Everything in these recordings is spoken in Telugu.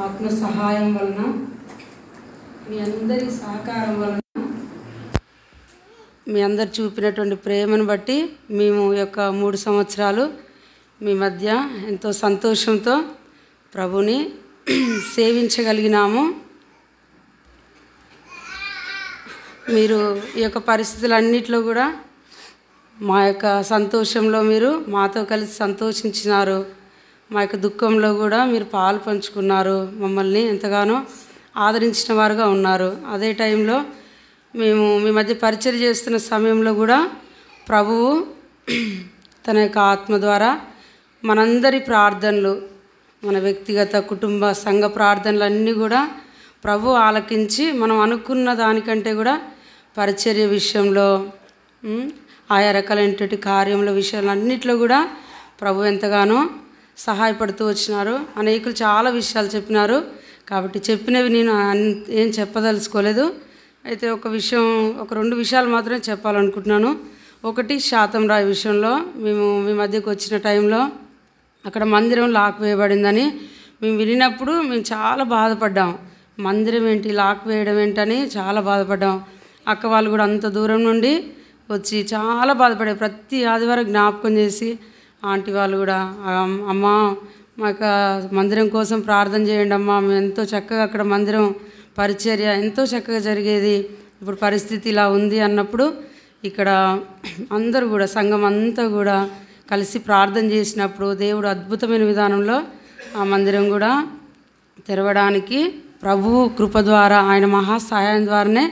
ఆత్మ సహాయం వలన, మీ అందరి సహకారం వలన, మీ అందరు చూపినటువంటి ప్రేమను బట్టి మేము యొక్క 3 సంవత్సరాలు మీ మధ్య ఎంతో సంతోషంతో ప్రభుని సేవించగలిగినాము. మీరు ఈ యొక్క పరిస్థితులన్నిటిలో కూడా మా యొక్క సంతోషంలో మీరు మాతో కలిసి సంతోషించినారు. మా యొక్క దుఃఖంలో కూడా మీరు పాలు పంచుకున్నారు. మమ్మల్ని ఎంతగానో ఆదరించిన వారుగా ఉన్నారు. అదే టైంలో మేము మీ మధ్య పరిచయం చేస్తున్న సమయంలో కూడా ప్రభువు తన యొక్క ఆత్మ ద్వారా మనందరి ప్రార్థనలు, మన వ్యక్తిగత కుటుంబ సంఘ ప్రార్థనలు అన్నీ కూడా ప్రభు ఆలకించి మనం అనుకున్న దానికంటే కూడా పరిచర్య విషయంలో, ఆయా రకాలైనటువంటి కార్యముల విషయాలు అన్నింటిలో కూడా ప్రభు ఎంతగానో సహాయపడుతూ వచ్చినారు. అనేకులు చాలా విషయాలు చెప్పినారు. కాబట్టి చెప్పినవి నేను ఏం చెప్పదలుచుకోలేదు. అయితే ఒక 2 విషయాలు మాత్రమే చెప్పాలనుకుంటున్నాను. ఒకటి, శాతం రాయి విషయంలో మేము మీ మధ్యకు వచ్చిన టైంలో అక్కడ మందిరం లాక్ వేయబడిందని మేము వినినప్పుడు మేము చాలా బాధపడ్డాం. మందిరం ఏంటి, లాక్ వేయడం ఏంటని చాలా బాధపడ్డాం. అక్క వాళ్ళు కూడా అంత దూరం నుండి వచ్చి చాలా బాధపడే ప్రతి ఆదివారం జ్ఞాపకం చేసి, ఆంటీ వాళ్ళు కూడా, అమ్మ మా యొక్క మందిరం కోసం ప్రార్థన చేయండి అమ్మా, మేము ఎంతో చక్కగా అక్కడ మందిరం పరిచర్య ఎంతో చక్కగా జరిగేది, ఇప్పుడు పరిస్థితి ఇలా ఉంది అన్నప్పుడు ఇక్కడ అందరూ కూడా సంఘం అంతా కూడా కలిసి ప్రార్థన చేసినప్పుడు దేవుడు అద్భుతమైన విధానంలో ఆ మందిరం కూడా తెరవడానికి ప్రభువు కృప ద్వారా, ఆయన మహా సహాయం ద్వారానే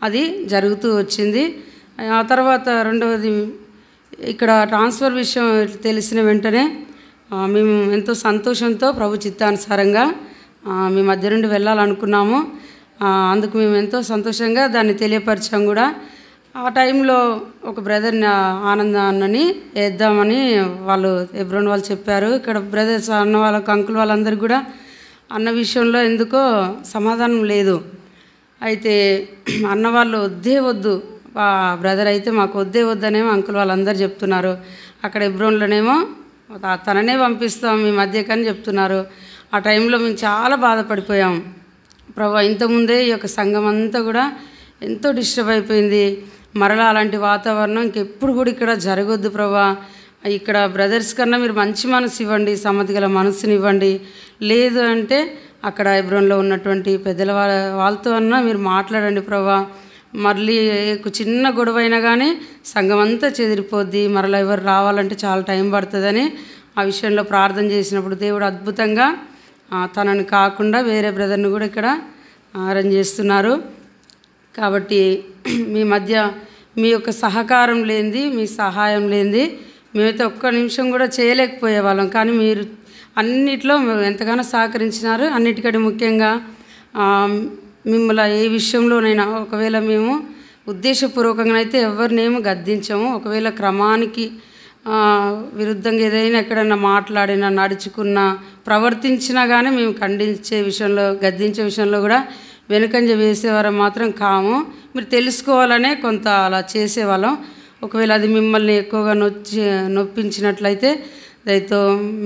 అది జరుగుతూ వచ్చింది. ఆ తర్వాత రెండవది, ఇక్కడ ట్రాన్స్ఫర్ విషయం తెలిసిన వెంటనే మేము ఎంతో సంతోషంతో ప్రభు చిత్తానుసారంగా మీ మధ్య నుండి వెళ్ళాలనుకున్నాము. అందుకు మేము ఎంతో సంతోషంగా దాన్ని తెలియపరిచాం కూడా. ఆ టైంలో ఒక బ్రదర్ని, ఆనంద అన్నని వేద్దామని వాళ్ళు ఎబ్రోన్ వాళ్ళు చెప్పారు. ఇక్కడ బ్రదర్స్ అన్న వాళ్ళకి, అంకుల్ వాళ్ళందరికీ కూడా అన్న విషయంలో ఎందుకో సమాధానం లేదు. అయితే అన్న వాళ్ళు వద్దు, బ్రదర్ అయితే మాకు వద్దనేమో అంకుల్ వాళ్ళందరూ చెప్తున్నారు. అక్కడ ఎబ్రోన్లోనేమో తననే పంపిస్తాం మీ మధ్యకని చెప్తున్నారు. ఆ టైంలో మేము చాలా బాధపడిపోయాం. ప్రభా, ఇంతకుముందే ఈ యొక్క సంఘం అంతా కూడా ఎంతో డిస్టర్బ్ అయిపోయింది. మరలా అలాంటి వాతావరణం ఇంకెప్పుడు కూడా ఇక్కడ జరగొద్దు ప్రభా. ఇక్కడ బ్రదర్స్ కన్నా మీరు మంచి మనసు ఇవ్వండి, సమ్మతి గల మనసుని ఇవ్వండి. లేదు అంటే అక్కడ ఎబ్రోన్లో ఉన్నటువంటి పెద్దల వాళ్ళతో అన్నా మీరు మాట్లాడండి ప్రభా. మళ్ళీ చిన్న గొడవ అయినా కానీ సంఘం అంతా చెదిరిపోద్ది, మరలా ఎవరు రావాలంటే చాలా టైం పడుతుందని ఆ విషయంలో ప్రార్థన చేసినప్పుడు దేవుడు అద్భుతంగా తనని కాకుండా వేరే బ్రదర్ని కూడా ఇక్కడ అరేంజ్ చేస్తున్నారు. కాబట్టి మీ మధ్య మీ యొక్క సహకారం లేనిది, మీ సహాయం లేనిది మేమైతే ఒక్క నిమిషం కూడా చేయలేకపోయే వాళ్ళం. కానీ మీరు అన్నిట్లో ఎంతగానో సహకరించినారు. అన్నిటికంటే ముఖ్యంగా మిమ్మల్ని ఏ విషయంలోనైనా ఒకవేళ మేము ఉద్దేశపూర్వకంగా అయితే ఎవరినేమో గద్దించాము. ఒకవేళ క్రమానికి విరుద్ధంగా ఏదైనా ఎక్కడైనా మాట్లాడినా, నడుచుకున్నా, ప్రవర్తించినా కానీ మేము ఖండించే విషయంలో, గద్దించే విషయంలో కూడా వెనుకంజ వేసేవారు మాత్రం కాము. మీరు తెలుసుకోవాలనే కొంత అలా చేసేవాళ్ళం. ఒకవేళ అది మిమ్మల్ని ఎక్కువగా నొప్పించినట్లయితే దయతో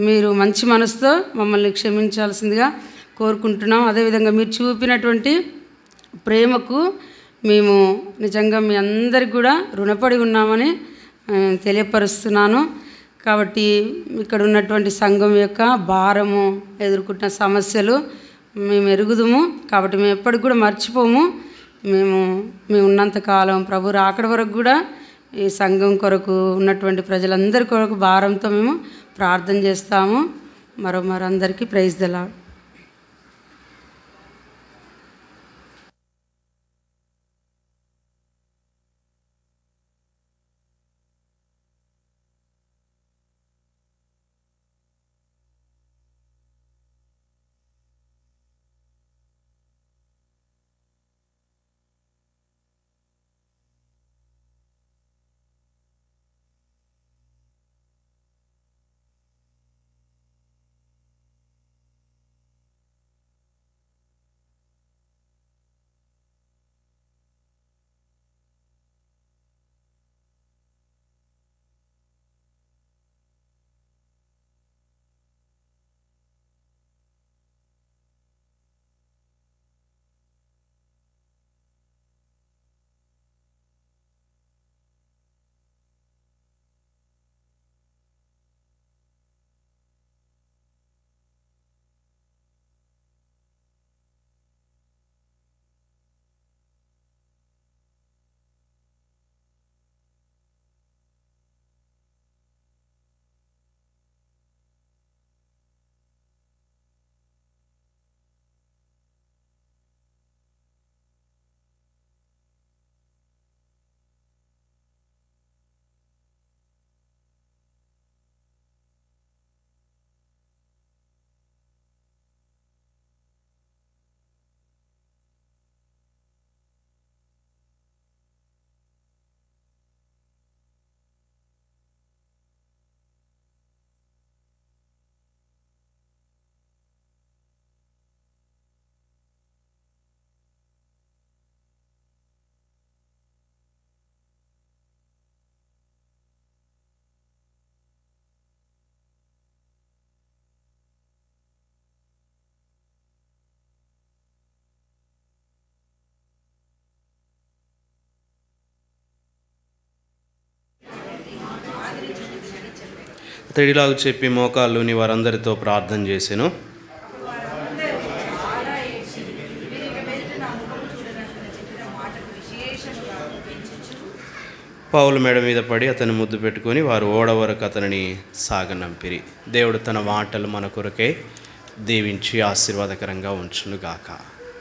మీరు మంచి మనసుతో మమ్మల్ని క్షమించాల్సిందిగా కోరుకుంటున్నాం. అదేవిధంగా మీరు చూపినటువంటి ప్రేమకు మేము నిజంగా మీ అందరికి కూడా రుణపడి ఉన్నామని తెలియపరుస్తున్నాను. కాబట్టి ఇక్కడ ఉన్నటువంటి సంఘం యొక్క భారము, ఎదుర్కొంటున్న సమస్యలు మేము ఎరుగుదుము. కాబట్టి మేము ఎప్పటికి కూడా మర్చిపోము. మేము ఉన్నంతకాలం ప్రభు రాకడ వరకు కూడా ఈ సంఘం కొరకు ఉన్నటువంటి ప్రజలందరి కొరకు భారంతో మేము ప్రార్థన చేస్తాము. మరొకరందరికీ ప్రైజ్ ది లార్డ్. అతడు ఇలాగ చెప్పి మోకాళ్ళుని వారందరితో ప్రార్థన చేసెను. పౌలు మెడ మీద పడి అతను ముద్దు పెట్టుకొని వారు ఓడ వరకు అతనిని సాగనంపిరి. దేవుడు తన మాటలు మన కొరకే దీవించి ఆశీర్వాదకరంగా ఉంచునుగాక.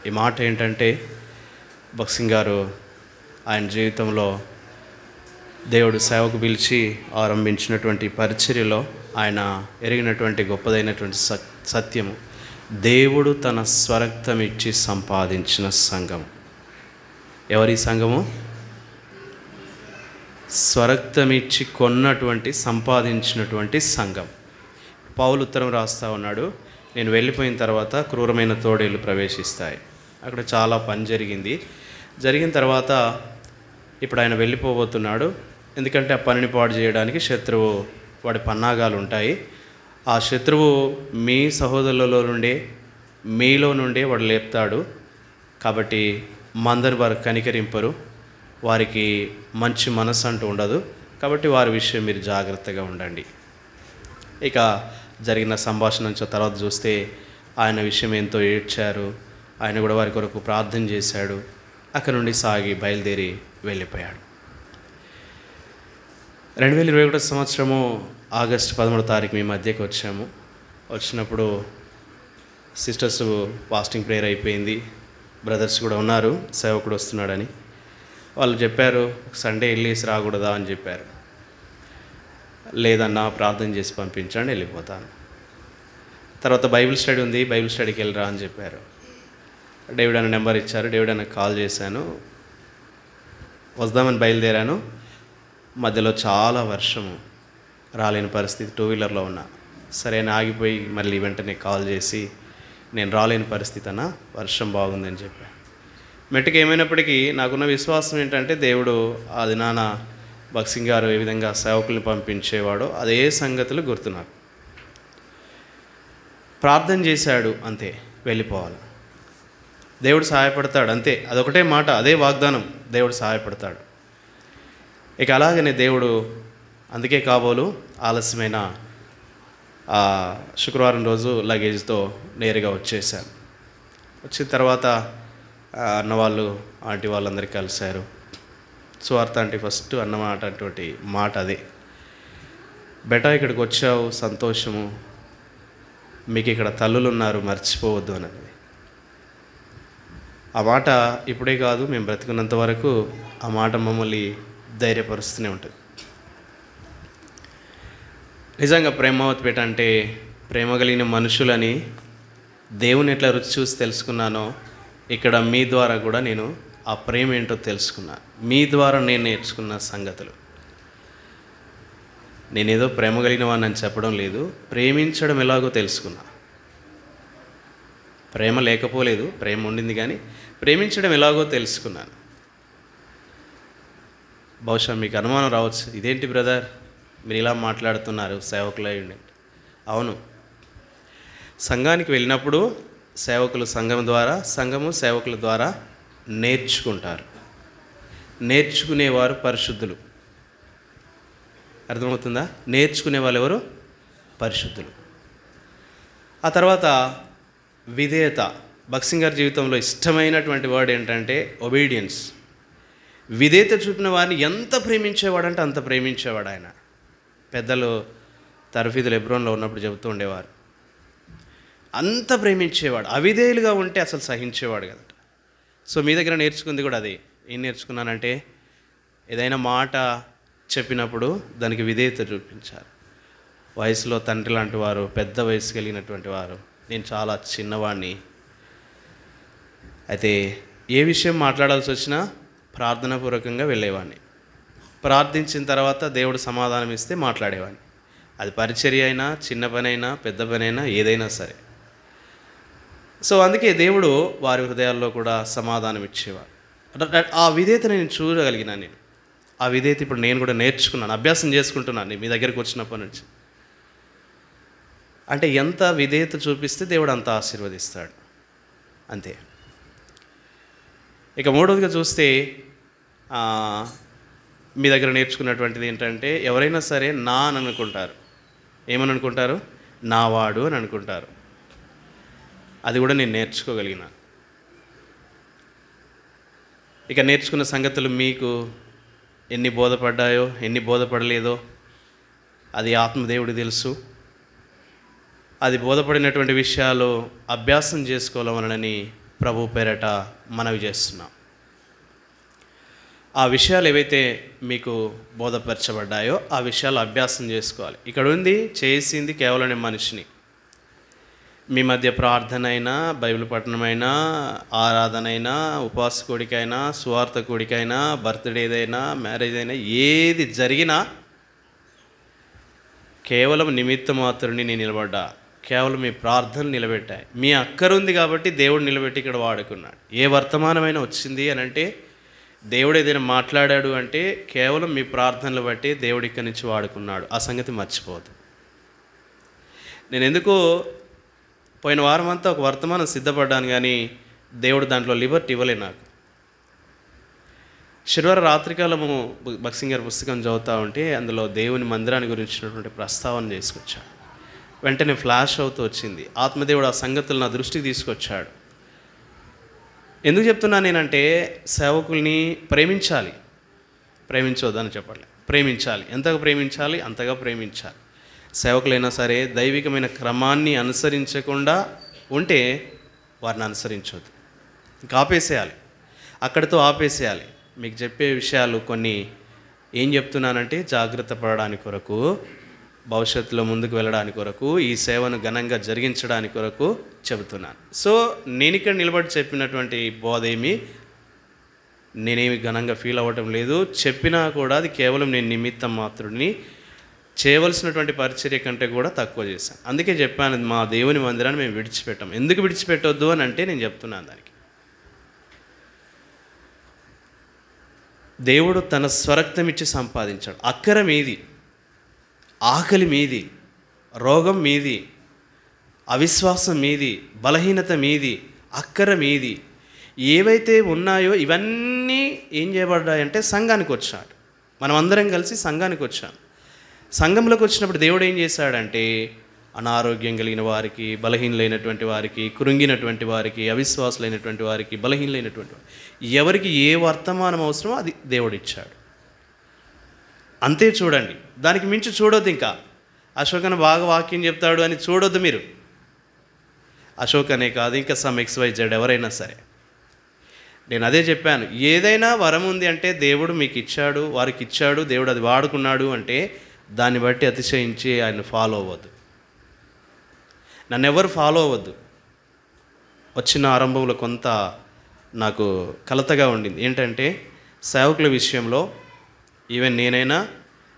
ఈ మాట ఏంటంటే, భక్సింగ్ గారు ఆయన జీవితంలో దేవుడు సేవకు పిలిచి ఆరంభించినటువంటి పరిచర్యలో ఆయన ఎరిగినటువంటి గొప్పదైనటువంటి సత్యము, దేవుడు తన స్వరక్తం ఇచ్చి సంపాదించిన సంఘం. ఎవరి సంఘము? స్వరక్తం ఇచ్చి కొన్నటువంటి సంపాదించినటువంటి సంఘం. పౌలు ఉత్తరం రాస్తూ ఉన్నాడు, నేను వెళ్ళిపోయిన తర్వాత క్రూరమైన తోడేళ్ళు ప్రవేశిస్తాయి. అక్కడ చాలా పని జరిగిన తర్వాత ఇప్పుడు ఆయన వెళ్ళిపోబోతున్నాడు. ఎందుకంటే ఆ పనిని పాడు చేయడానికి శత్రువు వాడి పన్నాగాలు ఉంటాయి. ఆ శత్రువు మీ సహోదరులలో నుండే మీలో నుండే వాడు లేపుతాడు. కాబట్టి మందరు వారు కనికరింపరు, వారికి మంచి మనసు అంటూ ఉండదు. కాబట్టి వారి విషయం మీరు జాగ్రత్తగా ఉండండి. ఇక జరిగిన సంభాషణ నుంచి తర్వాత చూస్తే ఆయన విషయం ఎంతో ఏడ్చారు. ఆయన కూడా వారి కొరకు ప్రార్థన చేశాడు. అక్కడ నుండి సాగి బయలుదేరి వెళ్ళిపోయాడు. 2021 సంవత్సరము ఆగస్టు 13వ తారీఖు మీ మధ్యకి వచ్చినప్పుడు సిస్టర్స్ ఫాస్టింగ్ ప్రేయర్ అయిపోయింది. బ్రదర్స్ కూడా ఉన్నారు, సేవకుడు వస్తున్నాడని. వాళ్ళు చెప్పారు, సండే వెళ్ళేసి రాకూడదా అని చెప్పారు. లేదన్నా, ప్రార్థన చేసి పంపించండి, వెళ్ళిపోతాను. తర్వాత బైబిల్ స్టడీ ఉంది, బైబిల్ స్టడీకి వెళ్ళరా అని చెప్పారు. డేవిడ్ అన్న నెంబర్ ఇచ్చారు. డేవిడ్ అన్నకు కాల్ చేశాను, వద్దామని బయలుదేరాను. మధ్యలో చాలా వర్షము, రాలేని పరిస్థితి, 2 వీలర్లో ఉన్నా. సరే అని ఆగిపోయి మళ్ళీ వెంటనే కాల్ చేసి, నేను రాలేని పరిస్థితి అన్న, వర్షం బాగుందని చెప్పాను. మెట్టుకు ఏమైనప్పటికీ నాకున్న విశ్వాసం ఏంటంటే, దేవుడు ఆ దినాన భక్సింగ్ గారు ఏ విధంగా సేవకుల్ని పంపించేవాడో అదే సంగతులు గుర్తు నాకు. ప్రార్థన చేశాడు, అంతే, వెళ్ళిపోవాలి. దేవుడు సహాయపడతాడు, అంతే. అదొకటే మాట, అదే వాగ్దానం, దేవుడు సహాయపడతాడు. ఇక అలాగనే దేవుడు, అందుకే కాబోలు ఆలస్యమైన శుక్రవారం రోజు లగేజ్తో నేరుగా వచ్చేసాను. వచ్చిన తర్వాత అన్నవాళ్ళు ఆంటీ వాళ్ళందరికీ కలిశారు. సువార్త అంటే ఫస్ట్ అన్నమాట అటువంటి మాట అదే, బెటా ఇక్కడికి వచ్చావు, సంతోషము, మీకు ఇక్కడ తల్లులు ఉన్నారు, మర్చిపోవద్దు అన్నది. ఆ మాట ఇప్పుడే కాదు, మేము బ్రతికున్నంత వరకు ఆ మాట మమ్మల్ని ధైర్యపరుస్తూనే ఉంటుంది. నిజంగా ప్రేమావతిపేట అంటే ప్రేమ కలిగిన మనుషులని దేవుని ఎట్లా రుచి చూసి తెలుసుకున్నానో, ఇక్కడ మీ ద్వారా కూడా నేను ఆ ప్రేమ ఏంటో తెలుసుకున్నా. మీ ద్వారా నేను నేర్చుకున్న సంగతులు. నేనేదో ప్రేమ కలిగిన వాడిని అని చెప్పడం లేదు, ప్రేమించడం ఎలాగో తెలుసుకున్నా. ప్రేమ లేకపోలేదు, ప్రేమ ఉండింది, కానీ ప్రేమించడం ఎలాగో తెలుసుకున్నాను. బహుశా మీకు అనుమానం రావచ్చు, ఇదేంటి బ్రదర్ మీరు ఇలా మాట్లాడుతున్నారు, సేవకులై ఉండండి. అవును, సంఘానికి వెళ్ళినప్పుడు సేవకులు సంఘం ద్వారా, సంఘము సేవకుల ద్వారా నేర్చుకుంటారు. నేర్చుకునేవారు పరిశుద్ధులు. అర్థమవుతుందా? నేర్చుకునే వాళ్ళు ఎవరు? పరిశుద్ధులు. ఆ తర్వాత విధేయత. భక్సింగ్ గారి జీవితంలో ఇష్టమైనటువంటి వర్డ్ ఏంటంటే ఒబీడియన్స్. విధేయత చూపిన వారిని ఎంత ప్రేమించేవాడంటే అంత ప్రేమించేవాడు ఆయన. పెద్దలు తర్ఫీదులు ఎబ్రోన్లో ఉన్నప్పుడు చెబుతూ ఉండేవారు, అంత ప్రేమించేవాడు. అవిధేయులుగా ఉంటే అసలు సహించేవాడు కదట. సో మీ దగ్గర నేర్చుకుంది కూడా అదే. ఏం నేర్చుకున్నానంటే, ఏదైనా మాట చెప్పినప్పుడు దానికి విధేయత చూపించారు. వయసులో తండ్రి లాంటి వారు, పెద్ద వయసు కలిగినటువంటి వారు, నేను చాలా చిన్నవాడిని. అయితే ఏ విషయం మాట్లాడాల్సి వచ్చినా ప్రార్థనాపూర్వకంగా వెళ్ళేవాడిని. ప్రార్థించిన తర్వాత దేవుడు సమాధానం ఇస్తే మాట్లాడేవాడిని. అది పరిచర్య అయినా, చిన్న పని అయినా, పెద్ద పని అయినా, ఏదైనా సరే. సో అందుకే దేవుడు వారి హృదయాల్లో కూడా సమాధానం ఇచ్చేవాడు. ఆ విధేయత నేను చూడగలిగినాను. నేను ఆ విధేయత ఇప్పుడు నేను కూడా నేర్చుకున్నాను, అభ్యాసం చేసుకుంటున్నాను మీ దగ్గరికి వచ్చినప్పటి నుంచి. అంటే ఎంత విధేయత చూపిస్తే దేవుడు అంత ఆశీర్వదిస్తాడు, అంతే. ఇక మూడవదిగా చూస్తే మీ దగ్గర నేర్చుకున్నటువంటిది ఏంటంటే, ఎవరైనా సరే నా అని అనుకుంటారు. ఏమని అనుకుంటారు? నావాడు అని అనుకుంటారు. అది కూడా నేను నేర్చుకోగలిగిన. ఇక నేర్చుకున్న సంగతులు మీకు ఎన్ని బోధపడ్డాయో ఎన్ని బోధపడలేదో అది ఆత్మదేవుడికి తెలుసు. అది బోధపడినటువంటి విషయాలు అభ్యాసం చేసుకోవాలనని ప్రభు పేరట మనవి చేస్తున్నాం. ఆ విషయాలు ఏవైతే మీకు బోధపరచబడ్డాయో ఆ విషయాలు అభ్యాసం చేసుకోవాలి. ఇక్కడ ఉంది చేసింది కేవలం మనిషిని. మీ మధ్య ప్రార్థన అయినా, బైబిల్ పఠనమైనా, ఆరాధన అయినా, ఉపవాస కూడికైనా, సువార్త కూడికైనా, బర్త్డేదైనా, మ్యారేజ్ అయినా, ఏది జరిగినా కేవలం నిమిత్త మాత్రుని నేను నిలబడ్డా. కేవలం మీ ప్రార్థనలు నిలబెట్టాయి. మీ అక్కరుంది కాబట్టి దేవుడు నిలబెట్టి ఇక్కడ వాడుకున్నాడు. ఏ వర్తమానమైనా వచ్చింది అని అంటే, దేవుడు ఏదైనా మాట్లాడాడు అంటే కేవలం మీ ప్రార్థనలు బట్టి దేవుడు ఇక్కడి నుంచి వాడుకున్నాడు. ఆ సంగతి మర్చిపోదు. నేను ఎందుకో పోయిన వారం అంతా ఒక వర్తమానం సిద్ధపడ్డాను, కానీ దేవుడు దాంట్లో లిబర్టీ ఇవ్వలే నాకు. శనివారం రాత్రికాలము భక్సింగ్ గారి పుస్తకం చదువుతూ ఉంటే అందులో దేవుని మందిరాన్ని గురించినటువంటి ప్రస్తావన చేసుకొచ్చాడు. వెంటనే ఫ్లాష్ అవుతూ వచ్చింది. ఆత్మదేవుడు ఆ సంగతులు నా దృష్టికి తీసుకొచ్చాడు. ఎందుకు చెప్తున్నాను నేనంటే, సేవకుల్ని ప్రేమించాలి. ప్రేమించవద్దని చెప్పట్లే, ప్రేమించాలి. ఎంతగా ప్రేమించాలి అంతగా ప్రేమించాలి. సేవకులైనా సరే దైవికమైన క్రమాన్ని అనుసరించకుండా ఉంటే వారిని అనుసరించవద్దు. ఇంకా ఆపేసేయాలి, అక్కడితో ఆపేసేయాలి. మీకు చెప్పే విషయాలు కొన్ని ఏం చెప్తున్నానంటే జాగ్రత్త పడడానికి కొరకు, భవిష్యత్తులో ముందుకు వెళ్ళడానికి కొరకు, ఈ సేవను ఘనంగా జరిగించడానికి కొరకు చెబుతున్నాను. సో నేను ఇక్కడ నిలబడి చెప్పినటువంటి బోధ నేనేమి ఘనంగా ఫీల్ అవ్వటం లేదు. చెప్పినా కూడా అది కేవలం నేను నిమిత్తం మాత్రుడిని, చేయవలసినటువంటి పరిచర్య కంటే కూడా తక్కువ చేశాను. అందుకే చెప్పాను, మా దేవుని మందిరాన్ని మేము విడిచిపెట్టాం. ఎందుకు విడిచిపెట్టొద్దు అని అంటే నేను చెప్తున్నాను దానికి. దేవుడు తన స్వరక్తం ఇచ్చి సంపాదించాడు. అక్కర మీది, ఆకలి మీది, రోగం మీది, అవిశ్వాసం మీది, బలహీనత మీది, అక్కర మీది, ఏవైతే ఉన్నాయో ఇవన్నీ ఏం చేయబడ్డాయంటే సంఘానికి వచ్చాడు. మనం అందరం కలిసి సంఘానికి వచ్చాం. సంఘంలోకి వచ్చినప్పుడు దేవుడు ఏం చేశాడంటే, అనారోగ్యం కలిగిన వారికి, బలహీనలైనటువంటి వారికి, కృంగినటువంటి వారికి, అవిశ్వాసులైనటువంటి వారికి, బలహీనలైనటువంటి వారికి, ఎవరికి ఏ వర్తమానం అవసరమో అది దేవుడు ఇచ్చాడు. అంతే చూడండి, దానికి మించి చూడొద్దు. ఇంకా అశోక్ అన్న బాగా వాక్యం చెప్తాడు అని చూడొద్దు మీరు. అశోక్ అనే కాదు, ఇంకా సమ్ XYZ ఎవరైనా సరే. నేను అదే చెప్పాను, ఏదైనా వరం ఉంది అంటే దేవుడు మీకు ఇచ్చాడు, వారికి ఇచ్చాడు, దేవుడు అది వాడుకున్నాడు అంటే దాన్ని బట్టి అతిశయించి ఆయన ఫాలో అవ్వద్దు. నన్ను ఎవరు ఫాలో అవ్వద్దు. వచ్చిన ఆరంభంలో కొంత నాకు కలతగా ఉండింది. ఏంటంటే సేవకుల విషయంలో, ఈవెన్ నేనైనా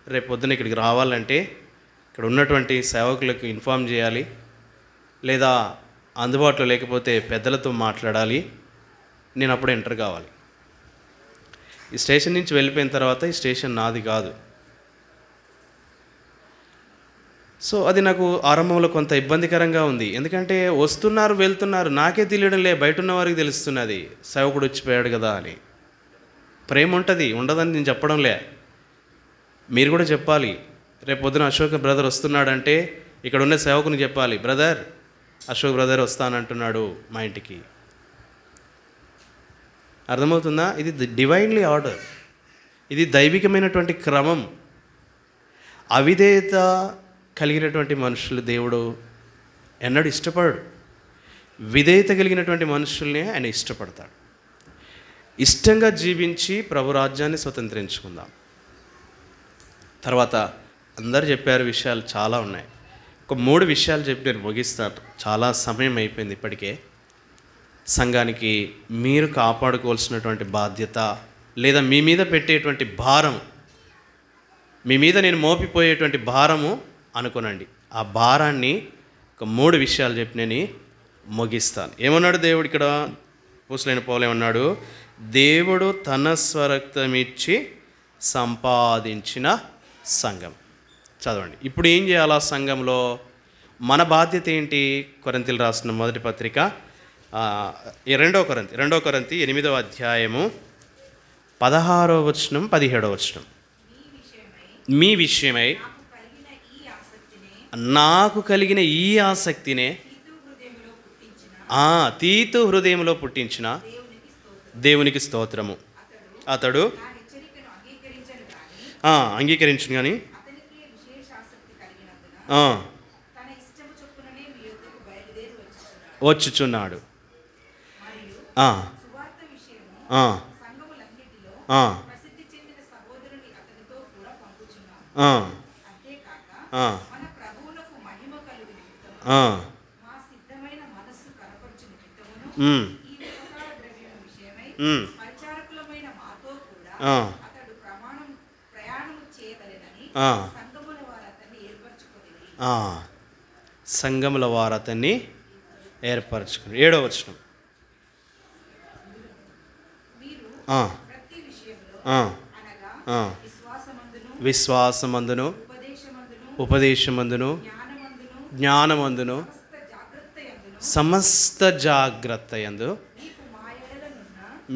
రేపు పొద్దున ఇక్కడికి రావాలంటే ఇక్కడ ఉన్నటువంటి సేవకులకు ఇన్ఫామ్ చేయాలి, లేదా అందుబాటులో లేకపోతే పెద్దలతో మాట్లాడాలి. నేను అప్పుడు ఎంటర్ కావాలి. ఈ స్టేషన్ నుంచి వెళ్ళిపోయిన తర్వాత ఈ స్టేషన్ నాది కాదు. సో అది నాకు ఆరంభంలో కొంత ఇబ్బందికరంగా ఉంది. ఎందుకంటే వస్తున్నారు వెళ్తున్నారు, నాకే తెలియడం లే, బయట ఉన్న వారికి తెలుస్తున్నది సేవకుడు వచ్చిపోయాడు కదా అని. ప్రేమ ఉంటుంది, ఉండదని నేను చెప్పడం లే, మీరు కూడా చెప్పాలి. రేపు పొద్దున అశోక్ బ్రదర్ వస్తున్నాడంటే ఇక్కడ ఉన్న సేవకుని చెప్పాలి, బ్రదర్ అశోక్ బ్రదర్ వస్తానంటున్నాడు మా ఇంటికి. అర్థమవుతుందా? ఇది డివైన్లీ ఆర్డర్, ఇది దైవికమైనటువంటి క్రమం. అవిధేయత కలిగినటువంటి మనుషులు దేవుడు ఎన్నడూ ఇష్టపడడు. విధేయత కలిగినటువంటి మనుషుల్ని ఆయన ఇష్టపడతాడు. ఇష్టంగా జీవించి ప్రభు రాజ్యాన్ని స్వతంత్రించుకుందాం. తర్వాత అందరు చెప్పారు, విషయాలు చాలా ఉన్నాయి. ఒక 3 విషయాలు చెప్పి నేను ముగిస్తాను. చాలా సమయం అయిపోయింది ఇప్పటికే. సంఘానికి మీరు కాపాడుకోవాల్సినటువంటి బాధ్యత, లేదా మీ మీద పెట్టేటువంటి భారం, మీ మీద నేను మోపిపోయేటువంటి భారము అనుకోనండి. ఆ భారాన్ని ఒక 3 విషయాలు చెప్పి నేను ముగిస్తాను. ఏమన్నాడు దేవుడు ఇక్కడ? అపోస్తలుడైన పౌలు ఏమన్నాడు? దేవుడు తన స్వరక్తమిచ్చి సంపాదించిన సంఘం. చదవండి. ఇప్పుడు ఏం చేయాలి? ఆ సంఘంలో మన బాధ్యత ఏంటి? కొరింథీయులకు రాసిన మొదటి పత్రిక 2 కొరింథీ 8వ అధ్యాయము 16వ వచనం 17వ వచనం. మీ విషయమై నాకు కలిగిన ఈ ఆసక్తినే తీతు హృదయంలో పుట్టించిన దేవునికి స్తోత్రము. అతడు అంగీకరించును కానీ వచ్చుచున్నాడు. సంఘముల వారు అతన్ని ఏర్పరచుకుని. 7వ వచనం. విశ్వాసమందును ఉపదేశమందును జ్ఞానమందును సమస్త జాగ్రత్త యందు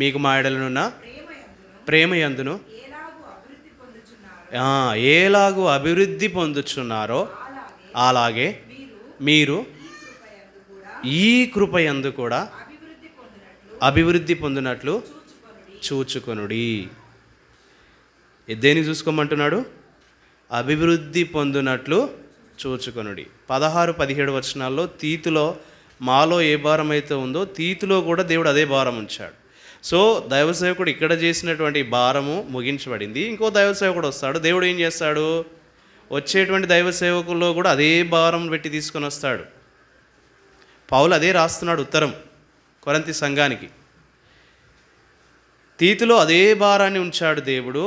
మీకు మా ఎడలనున్న ప్రేమయందును ఏలాగు అభివృద్ధి పొందుచున్నారో అలాగే మీరు ఈ కృపయందు కూడా అభివృద్ధి పొందినట్లు చూచుకొనుడి. దేన్ని చూసుకోమంటున్నాడు? అభివృద్ధి పొందినట్లు చూచుకొనుడి. 16-17 వచనాల్లో తీతులో మాలో ఏ భారం అయితే ఉందో తీతులో కూడా దేవుడు అదే భారం ఉంచాడు. సో దైవసేవకుడు ఇక్కడ చేసినటువంటి భారము ముగించబడింది. ఇంకో దైవసేవకుడు వస్తాడు. దేవుడు ఏం చేస్తాడు? వచ్చేటువంటి దైవసేవకుల్లో కూడా అదే భారం పెట్టి తీసుకొని వస్తాడు. పౌలు అదే రాస్తున్నాడు ఉత్తరం కొరింథీ సంఘానికి. తీతులో అదే భారాన్ని ఉంచాడు దేవుడు.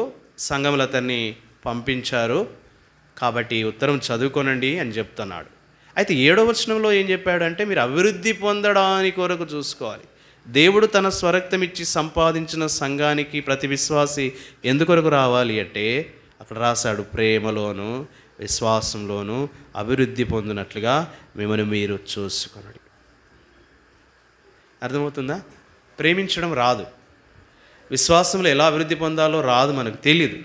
సంఘములు అతన్ని పంపించారు. కాబట్టి ఉత్తరం చదువుకోనండి అని చెప్తున్నాడు. అయితే 7వ వచనంలో ఏం చెప్పాడంటే మీరు అభివృద్ధి పొందడానికి కొరకు చూసుకోవాలి. దేవుడు తన స్వరక్తం ఇచ్చి సంపాదించిన సంఘానికి ప్రతి విశ్వాసి ఎందుకొరకు రావాలి అంటే అక్కడ రాశాడు, ప్రేమలోను విశ్వాసంలోను అభివృద్ధి పొందినట్లుగా మిమ్మల్ని మీరు చూసుకోండి. అర్థమవుతుందా? ప్రేమించడం రాదు, విశ్వాసంలో ఎలా అభివృద్ధి పొందాలో రాదు, మనకు తెలియదు.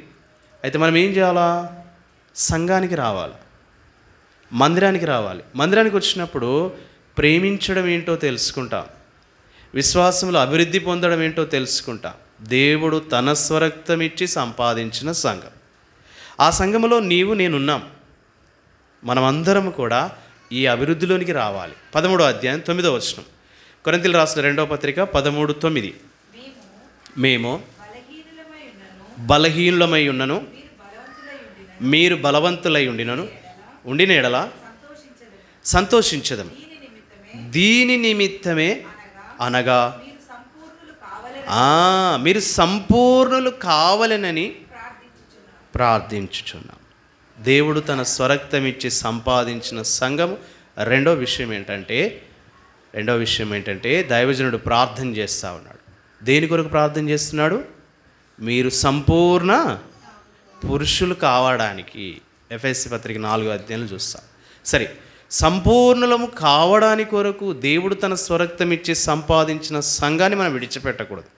అయితే మనం ఏం చేయాలా? సంఘానికి రావాలి, మందిరానికి రావాలి. మందిరానికి వచ్చినప్పుడు ప్రేమించడం ఏంటో తెలుసుకుంటాం, విశ్వాసంలో అభివృద్ధి పొందడం ఏంటో తెలుసుకుంటాం. దేవుడు తన స్వరక్తం ఇచ్చి సంపాదించిన సంఘం, ఆ సంఘములో నీవు నేనున్నాం. మనమందరం కూడా ఈ అభివృద్ధిలోనికి రావాలి. 13వ అధ్యాయం 9వ వచనం, కొరింథీయులకు రాసిన 2వ పత్రిక 13:9. మేము బలహీనులమై ఉన్నను మీరు బలవంతులై ఉండిన ఎడల సంతోషించదము. దీని నిమిత్తమే అనగా మీరు సంపూర్ణులు కావాలనని ప్రార్థించుచున్నాం. దేవుడు తన స్వరక్తం ఇచ్చి సంపాదించిన సంఘము. రెండో విషయం ఏంటంటే దైవజనుడు ప్రార్థన చేస్తూ ఉన్నాడు. దేని కొరకు ప్రార్థన చేస్తున్నాడు? మీరు సంపూర్ణ పురుషులు కావడానికి. ఎఫెసీ పత్రిక 4వ అధ్యాయంలో చూస్తాం. సరే, సంపూర్ణులము కావడానికి కొరకు దేవుడు తన స్వరక్తం ఇచ్చి సంపాదించిన సంఘాన్ని మనం విడిచిపెట్టకూడదు.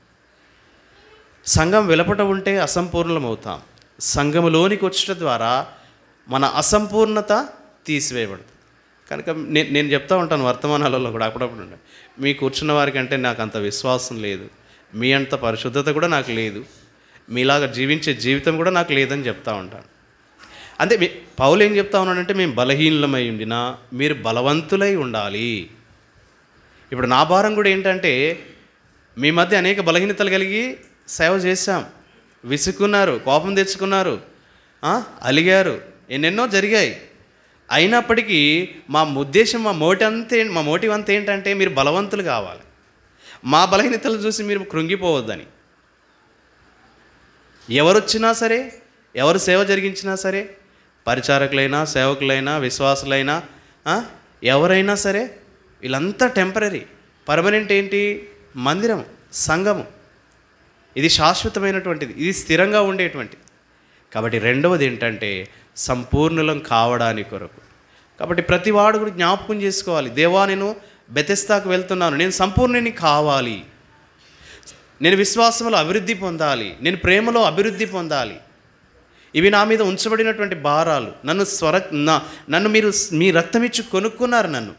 సంఘం వెలుపట ఉంటే అసంపూర్ణం అవుతాం. సంఘములోనికి వచ్చడం ద్వారా మన అసంపూర్ణత తీసివేయబడుతుంది. కనుక నేను చెప్తా ఉంటాను వర్తమానాలలో కూడా అప్పుడప్పుడు, మీ కూర్చున్న వారికి అంటే నాకు అంత విశ్వాసం లేదు, మీ అంత పరిశుద్ధత కూడా నాకు లేదు, మీలాగా జీవించే జీవితం కూడా నాకు లేదని చెప్తా ఉంటాను. అంటే పౌలు ఏం చెప్తా ఉన్నాడంటే మేము బలహీనులమై ఉండినా మీరు బలవంతులై ఉండాలి. ఇప్పుడు నా భారం కూడా ఏంటంటే మీ మధ్య అనేక బలహీనతలు కలిగి సేవ చేశాం, విసుక్కున్నారు, కోపం తెచ్చుకున్నారు, అలిగారు, ఎన్నెన్నో జరిగాయి. అయినప్పటికీ మా ఉద్దేశం, మా మోటివ్ అంతా ఏంటంటే మీరు బలవంతులు కావాలి, మా బలహీనతలు చూసి మీరు కృంగిపోవద్దని. ఎవరొచ్చినా సరే, ఎవరు సేవ జరిగించినా సరే, పరిచారకులైనా సేవకులైనా విశ్వాసులైనా ఎవరైనా సరే, వీళ్ళంతా టెంపరీ. పర్మనెంట్ ఏంటి? మందిరం, సంఘము. ఇది శాశ్వతమైనటువంటిది, ఇది స్థిరంగా ఉండేటువంటిది. కాబట్టి రెండవది ఏంటంటే సంపూర్ణులం కావడానికి కొరకు. కాబట్టి ప్రతి వాడు కూడా జ్ఞాపకం చేసుకోవాలి, దేవా నేను బెతెస్దాకు వెళ్తున్నాను, నేను సంపూర్ణుని కావాలి, నేను విశ్వాసంలో అభివృద్ధి పొందాలి, నేను ప్రేమలో అభివృద్ధి పొందాలి. ఇవి నా మీద ఉంచబడినటువంటి భారాలు. నన్ను మీరు మీ రక్తం ఇచ్చి కొనుక్కున్నారు, నన్ను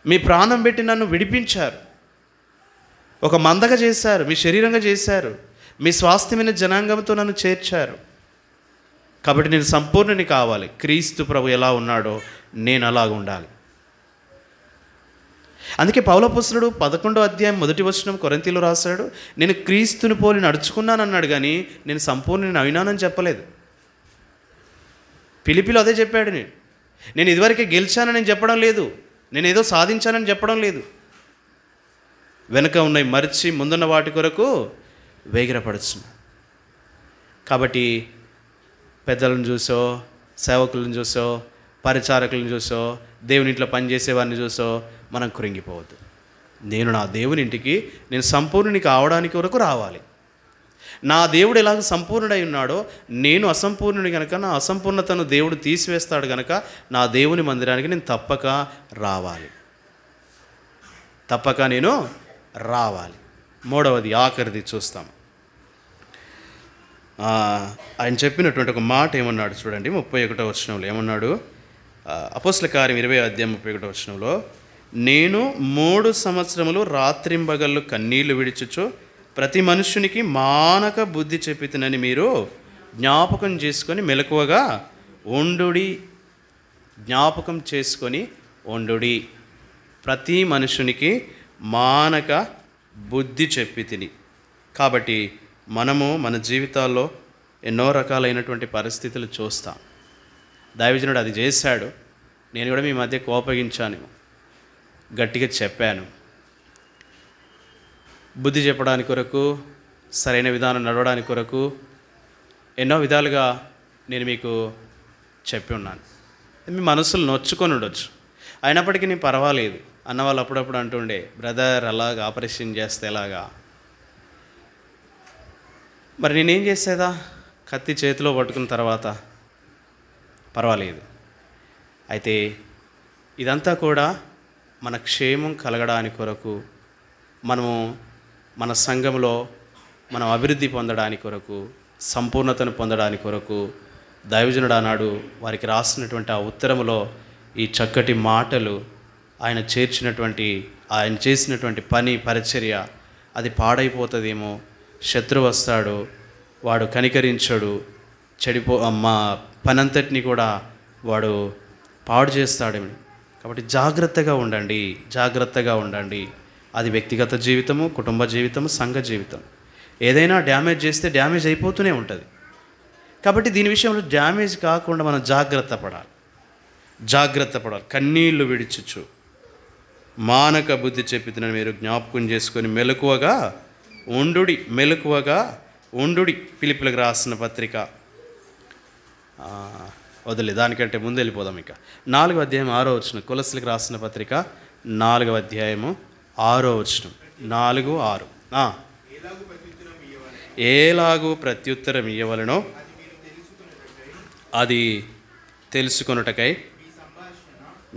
మీ ప్రాణం పెట్టి నన్ను విడిపించారు, ఒక మందగా చేశారు, మీ శరీరంగా చేశారు, మీ స్వాస్థ్యమైన జనాంగంతో నన్ను చేర్చారు. కాబట్టి నేను సంపూర్ణని కావాలి. క్రీస్తు ప్రభు ఎలా ఉన్నాడో నేను అలాగ ఉండాలి. అందుకే పౌలపుత్రుడు 11వ అధ్యాయం 1వ వచనం కొరింథీయులకు రాశాడు, నేను క్రీస్తుని పోలి నడుచుకున్నానన్నాడు, కానీ నేను సంపూర్ణ అయినానని చెప్పలేదు. ఫిలిప్పీలో అదే చెప్పాడు. నేను ఇదివరకే గెలిచానని చెప్పడం లేదు, నేను ఏదో సాధించానని చెప్పడం లేదు. వెనుక ఉన్నవి మరిచి ముందున్న వాటి కొరకు వేగిరపడుచున్నా. కాబట్టి పెద్దలను చూసో, సేవకులను చూసో, పరిచారకులను చూసో, దేవుని ఇంట్లో పనిచేసేవారిని చూసో మనం కృంగిపోవద్దు. నేను నా దేవుని ఇంటికి నేను సంపూర్ణుని కావడానికి వరకు రావాలి. నా దేవుడు ఎలాగ సంపూర్ణుడై ఉన్నాడో నేను అసంపూర్ణుని కనుక నా అసంపూర్ణతను దేవుడు తీసివేస్తాడు కనుక నా దేవుని మందిరానికి నేను తప్పక రావాలి. నేను రావాలి. మూడవది, ఆఖరిది చూస్తాం. ఆయన చెప్పినటువంటి ఒక మాట ఏమన్నాడు చూడండి. 31వ వచనంలో ఏమన్నాడు? అపోస్తల కార్యం 20వ అధ్యాయం 31వ వచనంలో, నేను 3 సంవత్సరములు రాత్రింబగళ్ళు కన్నీళ్లు విడిచుచు ప్రతి మనుష్యునికి మానక బుద్ధి చెప్పితినని మీరు జ్ఞాపకం చేసుకొని మెలకువగా ఉండుడి. జ్ఞాపకం చేసుకొని ఉండుడి. ప్రతి మనుషునికి మానక బుద్ధి చెప్పి తిని. కాబట్టి మనము మన జీవితాల్లో ఎన్నో రకాలైనటువంటి పరిస్థితులు చూస్తాం. దైవజనుడు అది చేశాడు. నేను కూడా మీ మధ్య కోపగించాను, గట్టిగా చెప్పాను. బుద్ధి చెప్పడానికి కొరకు, సరైన విధానం నడవడానికి కొరకు ఎన్నో విధాలుగా నేను మీకు చెప్పి ఉన్నాను. మీ మనసులు నొచ్చుకొని ఉండొచ్చు, అయినప్పటికీ నేను పర్వాలేదు అన్నవాళ్ళు అప్పుడప్పుడు అంటుండే, బ్రదర్ అలాగా ఆపరేషన్ చేస్తే ఎలాగా? మరి నేనేం చేసేదా? కత్తి చేతిలో పట్టుకున్న తర్వాత పర్వాలేదు. అయితే ఇదంతా కూడా మన క్షేమం కలగడానికి కొరకు, మనము మన సంఘంలో మనం అభివృద్ధి పొందడానికి కొరకు, సంపూర్ణతను పొందడానికి కొరకు దైవజనుడు ఆనాడు వారికి రాసినటువంటి ఆ ఉత్తరములో ఈ చక్కటి మాటలు, ఆయన చేసినటువంటి పని పరిచర్య అది పాడైపోతుందేమో, శత్రువు వస్తాడు, వాడు కనికరించడు, మా పనంతటిని కూడా వాడు పాడు చేస్తాడేమో. కాబట్టి జాగ్రత్తగా ఉండండి. అది వ్యక్తిగత జీవితము, కుటుంబ జీవితము, సంఘ జీవితం. ఏదైనా డ్యామేజ్ చేస్తే డ్యామేజ్ అయిపోతూనే ఉంటుంది. కాబట్టి దీని విషయంలో డ్యామేజ్ కాకుండా మనం జాగ్రత్త పడాలి. కన్నీళ్లు విడిచుచు మానక బుద్ధి చెప్పిన మీరు జ్ఞాపకం చేసుకొని మెలకువగా ఉండుడి. ఫిలిప్పీలకు రాసిన పత్రిక వదిలే, దానికంటే ముందు వెళ్ళిపోదాం. ఇక 4వ అధ్యాయం 6వ వచనం, కొలస్సీలకు రాసిన పత్రిక 4వ అధ్యాయము 6వ వచనం, 4:6. ఏలాగూ ప్రత్యుత్తరం ఇయ్యవలెనో అది తెలుసుకొనుటకై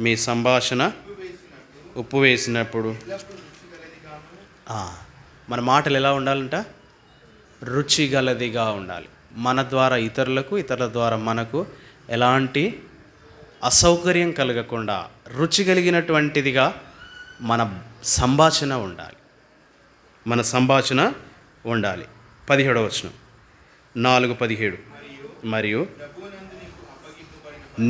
మీ సంభాషణ ఉప్పు వేసినప్పుడు మన మాటలు ఎలా ఉండాలంట? రుచిగలదిగా ఉండాలి. మన ద్వారా ఇతరులకు, ఇతరుల ద్వారా మనకు ఎలాంటి అసౌకర్యం కలగకుండా రుచి కలిగినటువంటిదిగా మన సంభాషణ ఉండాలి. 17వ వచనం, 4:17, మరియు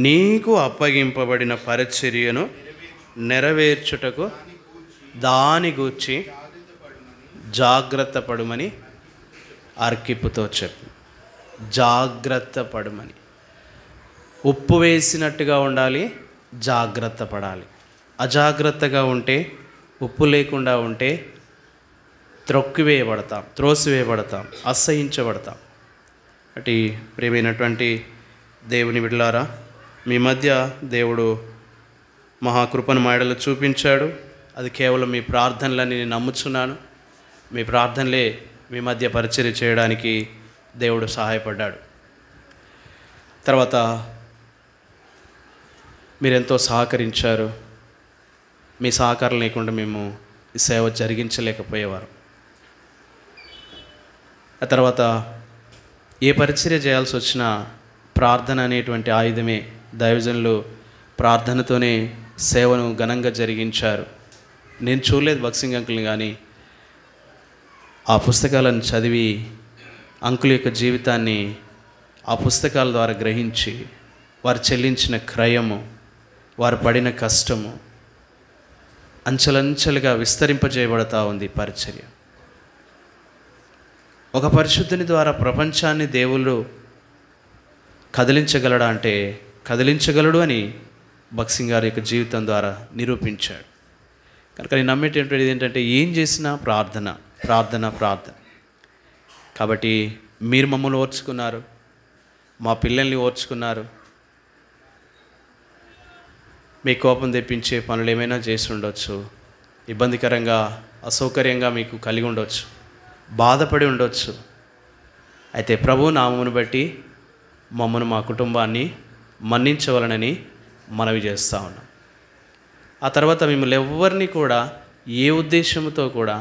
నీకు అప్పగింపబడిన పరిచర్యను నెరవేర్చుటకు దాని గూర్చి జాగ్రత్త పడుమని అర్కిప్పుతో చెప్పు. జాగ్రత్త పడుమని. ఉప్పు వేసినట్టుగా ఉండాలి, జాగ్రత్త పడాలి. అజాగ్రత్తగా ఉంటే, ఉప్పు లేకుండా ఉంటే త్రోసివేయబడతాం, అసహించబడతాం. అటు ప్రియమైనటువంటి దేవుని బిడ్డలారా, మీ మధ్య దేవుడు మహాకృపను మాయడలు చూపించాడు. అది కేవలం మీ ప్రార్థనలని నేను నమ్ముచున్నాను. మీ ప్రార్థనలే మీ మధ్య పరిచర్య చేయడానికి దేవుడు సహాయపడ్డాడు. తర్వాత మీరెంతో సహకరించారు. మీ సహకారం లేకుండా మేము ఈ సేవ జరిగించలేకపోయేవారు. ఆ తర్వాత ఏ పరిచర్య చేయాల్సి వచ్చినా ప్రార్థన అనేటువంటి ఆయుధమే. దైవజనులు ప్రార్థనతోనే సేవను ఘనంగా జరిగించారు. నేను చూడలేదు బక్సింగ్ అంకుల్ని, కానీ ఆ పుస్తకాలను చదివి అంకుల్ యొక్క జీవితాన్ని ఆ పుస్తకాల ద్వారా గ్రహించి వారు చెల్లించిన క్రయము, వారు పడిన కష్టము అంచెలంచెలుగా విస్తరింపజేయబడతా ఉంది పరిచర్య. ఒక పరిశుద్ధుని ద్వారా ప్రపంచాన్ని దేవుడు కదిలించగలడా అంటే కదిలించగలడు అని బక్సింగ్ గారి యొక్క జీవితం ద్వారా నిరూపించాడు. కనుక నేను నమ్మేటటువంటిది ఏంటంటే ఏం చేసినా ప్రార్థన ప్రార్థన ప్రార్థన. కాబట్టి మీరు మమ్మల్ని ఓర్చుకున్నారు, మా పిల్లల్ని ఓర్చుకున్నారు. మీ కోపం తెప్పించే పనులు ఏమైనా చేసి ఉండొచ్చు, ఇబ్బందికరంగా అసౌకర్యంగా మీకు కలిగి ఉండొచ్చు, బాధపడి ఉండొచ్చు. అయితే ప్రభు నామమును బట్టి మమ్మను మా కుటుంబాన్ని మన్నించవలనని మనవి చేస్తూ ఉన్నాం. ఆ తర్వాత మిమ్మల్ని ఎవరిని కూడా ఏ ఉద్దేశంతో కూడా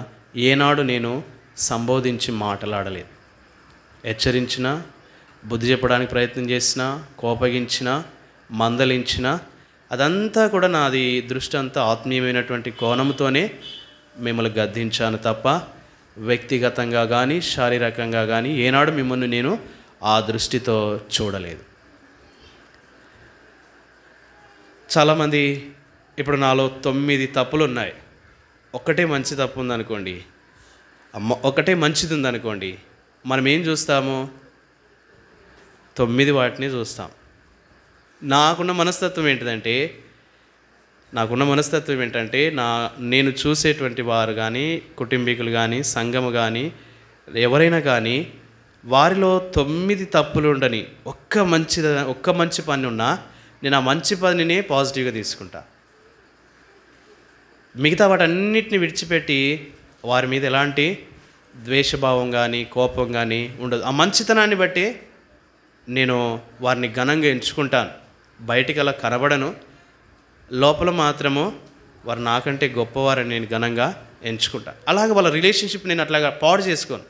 ఏనాడు నేను సంబోధించి మాట్లాడలేదు. హెచ్చరించినా, బుద్ధి చెప్పడానికి ప్రయత్నం చేసినా, కోపగించినా, మందలించినా అదంతా కూడా నాది దృష్టి అంతా ఆత్మీయమైనటువంటి కోణంతోనే మిమ్మల్ని గద్దించాను తప్ప వ్యక్తిగతంగా కానీ శారీరకంగా కానీ ఏనాడు మిమ్మల్ని నేను ఆ దృష్టితో చూడలేదు. చాలామంది ఇప్పుడు నాలో 9 తప్పులు ఉన్నాయి, ఒక్కటే మంచి తప్పు ఉందనుకోండి, ఒకటే మంచిది ఉందనుకోండి, మనం ఏం చూస్తాము? 9 వాటిని చూస్తాం. నాకున్న మనస్తత్వం ఏంటంటే నేను చూసేటువంటి వారు కానీ, కుటుంబీకులు కానీ, సంఘము కానీ, ఎవరైనా కానీ వారిలో 9 తప్పులు ఉండని ఒక్క మంచి పని ఉన్నా నేను ఆ మంచి పనినే పాజిటివ్గా తీసుకుంటా. మిగతా వాటన్నిటిని విడిచిపెట్టి వారి మీద ఎలాంటి ద్వేషభావం కానీ కోపం కానీ ఉండదు. ఆ మంచితనాన్ని బట్టి నేను వారిని ఘనంగా ఎంచుకుంటాను. బయటికి అలా కనబడను, లోపల మాత్రము వారు నాకంటే గొప్పవారని నేను ఘనంగా ఎంచుకుంటాను. అలాగే వాళ్ళ రిలేషన్షిప్ నేను అట్లాగా పాడు చేసుకోను,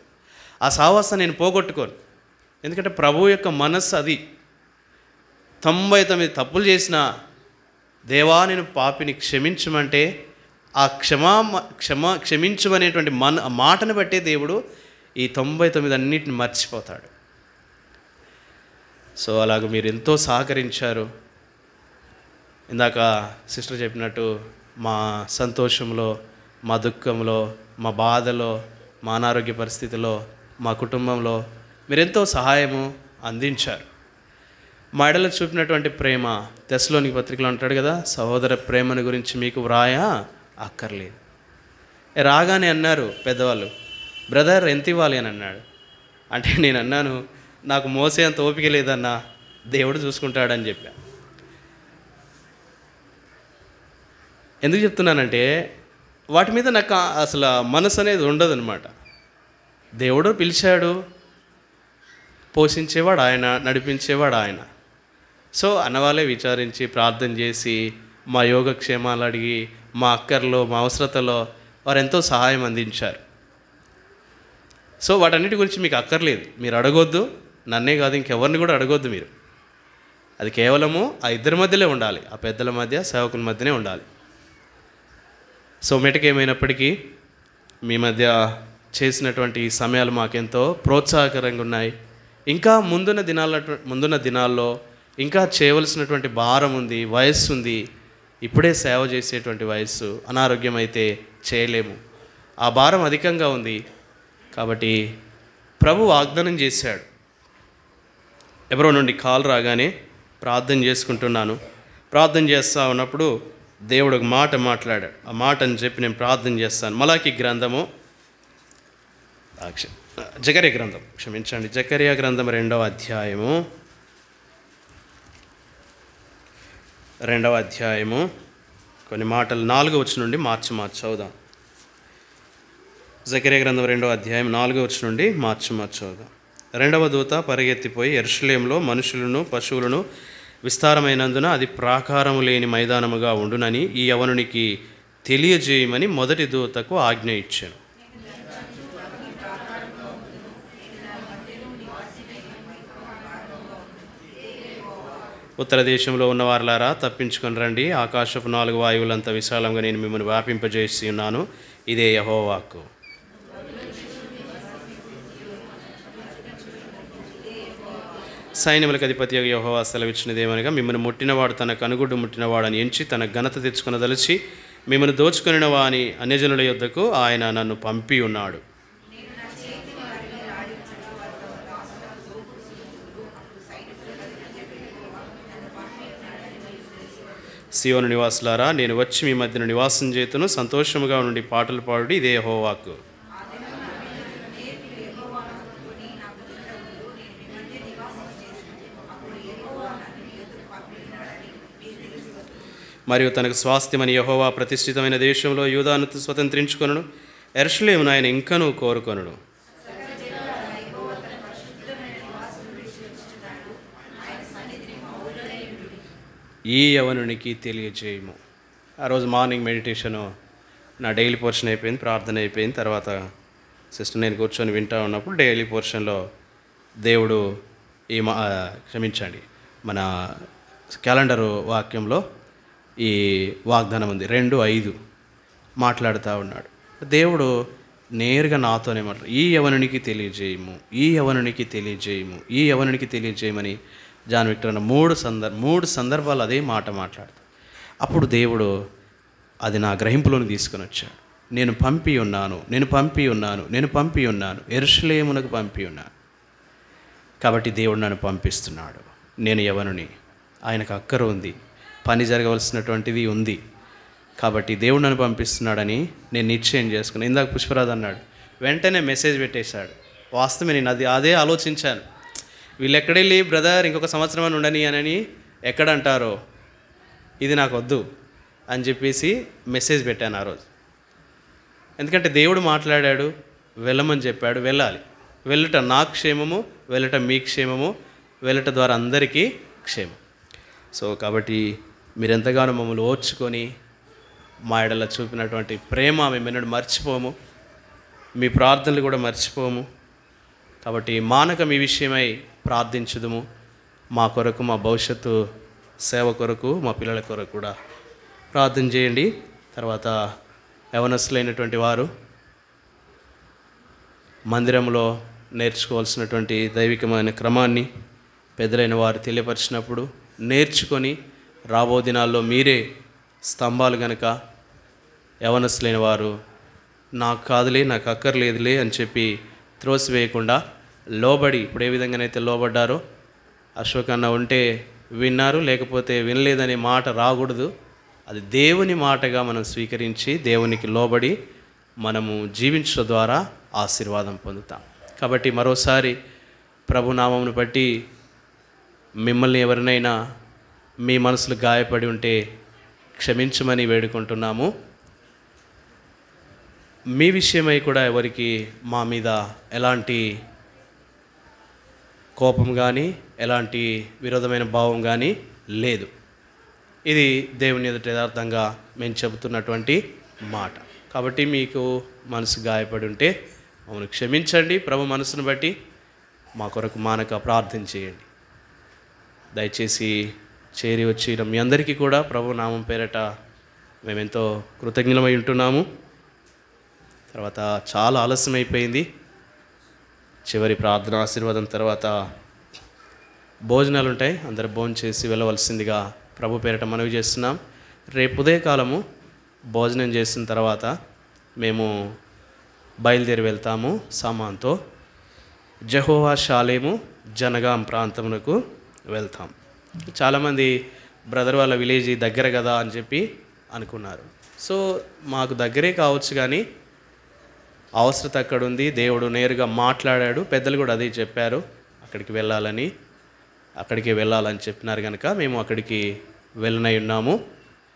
ఆ సావాసాన్ని నేను పోగొట్టుకోను. ఎందుకంటే ప్రభు యొక్క మనస్సు అది. 99 తప్పులు చేసిన దేవా నేను పాపిని క్షమించమంటే ఆ క్షమించమనేటువంటి మాటను బట్టే దేవుడు ఈ 99 అన్నిటిని మర్చిపోతాడు. సో అలాగ మీరు ఎంతో సహకరించారు. ఇందాక సిస్టర్ చెప్పినట్టు మా సంతోషంలో, మా దుఃఖంలో, మా బాధలో, మా అనారోగ్య పరిస్థితిలో, మా కుటుంబంలో మీరెంతో సహాయము అందించారు. మా ఎడలో చూపినటువంటి ప్రేమ, తెస్సలోనికీ పత్రికలో అంటాడు కదా, సహోదర ప్రేమను గురించి మీకు వ్రాయా అక్కర్లేదు. రాగానే అన్నారు పెద్దవాళ్ళు, బ్రదర్ ఎంత ఇవ్వాలి అని అన్నాడు. అంటే నేను అన్నాను, నాకు మోసే అంత ఓపిక లేదన్నా, దేవుడు చూసుకుంటాడని చెప్పా. ఎందుకు చెప్తున్నానంటే వాటి మీద నాకు అసలు మనసు అనేది ఉండదన్నమాట. దేవుడు పిలిచాడు, పోషించేవాడు ఆయన, నడిపించేవాడు ఆయన. సో అన్నవాళ్ళే విచారించి ప్రార్థన చేసి మా యోగక్షేమాలు అడిగి మా అక్కర్లో, మా అవసరతలో వారు ఎంతో సహాయం అందించారు. సో వాటన్నిటి గురించి మీకు అక్కర్లేదు, మీరు అడగొద్దు, నన్నే కాదు ఇంకెవరిని కూడా అడగొద్దు మీరు. అది కేవలము ఆ ఇద్దరి మధ్యలో ఉండాలి, ఆ పెద్దల మధ్య, సేవకుల మధ్యనే ఉండాలి. సో మెటకేమైనప్పటికీ మీ మధ్య చేసినటువంటి సమయాలు మాకెంతో ప్రోత్సాహకరంగా ఉన్నాయి. ఇంకా ముందున్న దినాల్లో ఇంకా చేయవలసినటువంటి భారం ఉంది, వయస్సు ఉంది. ఇప్పుడే సేవ చేసేటువంటి వయస్సు, అనారోగ్యం అయితే చేయలేము, ఆ భారం అధికంగా ఉంది. కాబట్టి ప్రభు వాగ్దానం చేశాడు. ఎవరో నుండి కాల్ రాగానే ప్రార్థన చేసుకుంటున్నాను, ప్రార్థన చేస్తూ ఉన్నప్పుడు దేవుడు ఒక మాట మాట్లాడాడు. ఆ మాట అని చెప్పి నేను ప్రార్థన చేస్తాను. మలాకి గ్రంథము, జకర్యా గ్రంథం, క్షమించండి, జకర్యా గ్రంథం 2వ అధ్యాయము కొన్ని మాటలు 4వ వచనం నుండి మార్చి చదువుదాం. జకర్యా గ్రంథం 2వ అధ్యాయం 4వ వచనం నుండి మార్చి చదువుదాం. 2వ దూత పరిగెత్తిపోయి యెరూషలేములో మనుషులను పశువులను విస్తారమైనందున అది ప్రాకారము లేని మైదానముగా ఉండునని ఈ యవనునికి తెలియజేయమని మొదటి దూతకు ఆజ్ఞ ఇచ్చాను. ఉత్తర దేశంలో ఉన్న వారులారా తప్పించుకొని రండి, ఆకాశపు 4 వాయువులంత విశాలంగా నేను మిమ్మల్ని వ్యాపింపజేసి ఉన్నాను. ఇదే యెహోవా వాక్కు. సైన్యములకు అధిపతి యెహోవా సెలవిచ్చినదేమనగా, మిమ్మల్ని ముట్టినవాడు తన కనుగుడ్డు ముట్టినవాడని ఎంచి తన ఘనత తెచ్చుకొనదలిచి మిమ్మల్ని దోచుకొనిన వాని అన్యజనుల యొద్దకు ఆయన నన్ను పంపి ఉన్నాడు. సియోను నివాసులారా, నేను వచ్చి మీ మధ్యన నివాసం చేతును, సంతోషముగా నుండి పాటలు పాడుడి, ఇదే యెహోవా వాక్కు. మరియు తనకు స్వాస్థ్యమని యెహోవా ప్రతిష్ఠితమైన దేశంలో యూదాను స్వతంత్రించుకొనును, యెరూషలేమును ఆయన ఇంకనూ కోరుకొనును. ఈ యవనునికి తెలియజేయము. ఆ రోజు మార్నింగ్ మెడిటేషను నా డైలీ పోర్షన్ అయిపోయింది, ప్రార్థన అయిపోయింది. తర్వాత సిస్టర్ నేను కూర్చొని వింటూ ఉన్నప్పుడు డైలీ పోర్షన్లో దేవుడు మన క్యాలెండరు వాక్యంలో ఈ వాగ్దానం ఉంది, 2:5 మాట్లాడుతూ ఉన్నాడు. దేవుడు నేరుగా నాతోనే మాట్లాడు, ఈ యవనునికి తెలియజేయము, ఈ యవనునికి తెలియజేయము, ఈ యవనునికి తెలియజేయమని జాన్ విక్టర్ అన్న 3 సందర్భాలు అదే మాట మాట్లాడతాడు. అప్పుడు దేవుడు అది నా గ్రహింపులోని తీసుకొని వచ్చాడు. నేను పంపి ఉన్నాను, నేను పంపి ఉన్నాను, నేను పంపి ఉన్నాను, యెరూషలేమునకు పంపి ఉన్నాను. కాబట్టి దేవుడు నన్ను పంపిస్తున్నాడు. నేను యవనుని, ఆయనకు అక్కర ఉంది, పని జరగవలసినటువంటిది ఉంది. కాబట్టి దేవుడు నన్ను పంపిస్తున్నాడని నేను నిశ్చయం చేసుకున్నాను. ఇందాక పుష్పరాజు అన్నాడు, వెంటనే మెసేజ్ పెట్టేశాడు. వాస్తవమే, నేను అదే ఆలోచించాను. వీళ్ళు ఎక్కడెళ్ళి బ్రదర్ ఇంకొక సంవత్సరం అని ఉండని అని ఎక్కడంటారో, ఇది నాకు వద్దు అని చెప్పేసి మెసేజ్ పెట్టాను ఆ రోజు. ఎందుకంటే దేవుడు మాట్లాడాడు, వెళ్ళమని చెప్పాడు, వెళ్ళాలి. వెళ్ళట నా క్షేమము, వెళ్ళట మీ క్షేమము, వెళ్ళట ద్వారా అందరికీ క్షేమం. సో కాబట్టి మీరెంతగానో మమ్మల్ని ఓర్చుకొని మా ఎడల చూపినటువంటి ప్రేమ మేము మర్చిపోము, మీ ప్రార్థనలు కూడా మర్చిపోము. కాబట్టి మానక మీ విషయమై ప్రార్థించుదుము. మా కొరకు, మా భవిష్యత్తు సేవ కొరకు, మా పిల్లల కొరకు కూడా ప్రార్థన చేయండి. తర్వాత యవనస్తులైనటువంటి వారు మందిరంలో నేర్చుకోవాల్సినటువంటి దైవికమైన క్రమాన్ని పెద్దలైన వారు తెలియపరిచినప్పుడు నేర్చుకొని రాబో దినాల్లో మీరే స్తంభాలు గనక యవనస్తులైన వారు నాకు కాదులే, నాకు అక్కర్లేదులే అని చెప్పి త్రోసివేయకుండా లోబడి, ఇప్పుడు ఏ విధంగానైతే లోబడ్డారో, అశోక్ అన్న ఉంటే విన్నారు, లేకపోతే వినలేదనే మాట రాకూడదు. అది దేవుని మాటగా మనం స్వీకరించి దేవునికి లోబడి మనము జీవించడం ద్వారా ఆశీర్వాదం పొందుతాం. కాబట్టి మరోసారి ప్రభు నామమును బట్టి మిమ్మల్ని ఎవరినైనా మీ మనసులు గాయపడి ఉంటే క్షమించమని వేడుకుంటున్నాము. మీ విషయమై కూడా ఎవరికి మా మీద ఎలాంటి కోపం కానీ ఎలాంటి విరోధమైన భావం కానీ లేదు. ఇది దేవుని ఎదుట యథార్థంగా మేము చెబుతున్నటువంటి మాట. కాబట్టి మీకు మనసు గాయపడి ఉంటే మమ్మల్ని క్షమించండి. ప్రభు మనసును బట్టి మా కొరకు మానక ప్రార్థన చేయండి. దయచేసి చేరి వచ్చిన మీ అందరికీ కూడా ప్రభు నామం పేరట మేమెంతో కృతజ్ఞులమై ఉంటున్నాము. తర్వాత చాలా ఆలస్యం అయిపోయింది. చివరి ప్రార్థన ఆశీర్వాదం తర్వాత భోజనాలు ఉంటాయి, అందరు భోజనం చేసి వెళ్ళవలసిందిగా ప్రభు పేరట మనవి చేస్తున్నాం. రేపు ఉదయకాలము భోజనం చేసిన తర్వాత మేము బయలుదేరి వెళ్తాము సామాన్తో. జెహోవా షాలేము జనగాం ప్రాంతమునకు వెళ్తాం. చాలామంది బ్రదర్ వాళ్ళ విలేజ్ దగ్గర కదా అని చెప్పి అనుకున్నారు. సో మాకు దగ్గరే కావచ్చు, కానీ అవసరత అక్కడ ఉంది. దేవుడు నేరుగా మాట్లాడాడు, పెద్దలు కూడా అదే చెప్పారు, అక్కడికి వెళ్ళాలని చెప్పినారు కనుక మేము అక్కడికి వెళ్ళనై ఉన్నాము.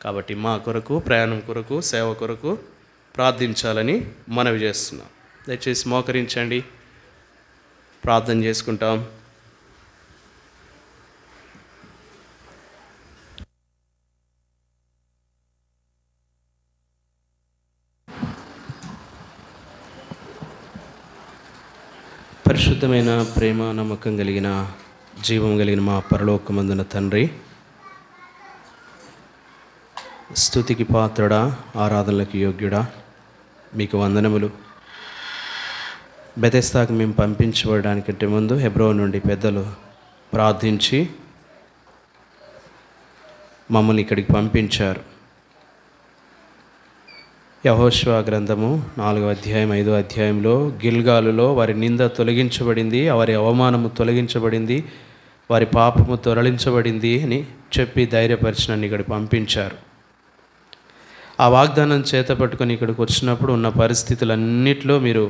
కాబట్టి మా కొరకు, ప్రయాణం కొరకు, సేవ కొరకు ప్రార్థించాలని మనవి చేస్తున్నాం. దయచేసి మోకరించండి, ప్రార్థన చేసుకుంటాం. పరిశుద్ధమైన ప్రేమ నమ్మకం కలిగిన జీవం కలిగిన మా పరలోకమందున తండ్రి, స్తుతికి పాత్రుడా, ఆరాధనలకు యోగ్యుడా, మీకు వందనములు. బెతెస్దాకు మేము పంపించబడడానికంటే ముందు హెబ్రోన్ నుండి పెద్దలు ప్రార్థించి మమ్మల్ని ఇక్కడికి పంపించారు. యెహోషువ గ్రంథము 4వ అధ్యాయం 5వ అధ్యాయంలో గిల్గాలులో వారి నింద తొలగించబడింది, వారి అవమానము తొలగించబడింది, వారి పాపము తొలగించబడింది అని చెప్పి ధైర్యపరిచి నన్ను ఇక్కడికి పంపించారు. ఆ వాగ్దానం చేత పట్టుకొని ఇక్కడికి వచ్చినప్పుడు ఉన్న పరిస్థితులన్నిటిలో మీరు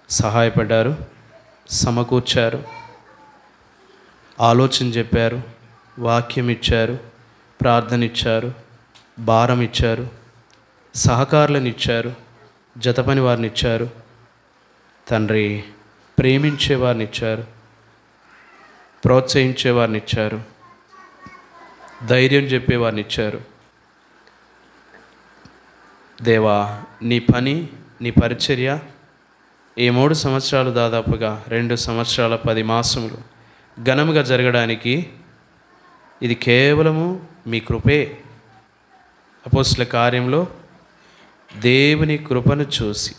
సహాయపడ్డారు, సమకూర్చారు, ఆలోచన చెప్పారు, వాక్యం ఇచ్చారు, ప్రార్థన ఇచ్చారు, భారం ఇచ్చారు, సహకారులను ఇచ్చారు, జతపని వారిని ఇచ్చారు, తండ్రి ప్రేమించే వారిని ఇచ్చారు, ప్రోత్సహించే వారిని ఇచ్చారు, ధైర్యం చెప్పేవారిని ఇచ్చారు. దేవా, నీ పని, నీ పరిచర్య ఈ 3 సంవత్సరాలు దాదాపుగా 2 సంవత్సరాల 10 మాసములు ఘనముగా జరగడానికి ఇది కేవలము మీ కృపే. అపోస్తల కార్యంలో దేవుని కృపను చూసి,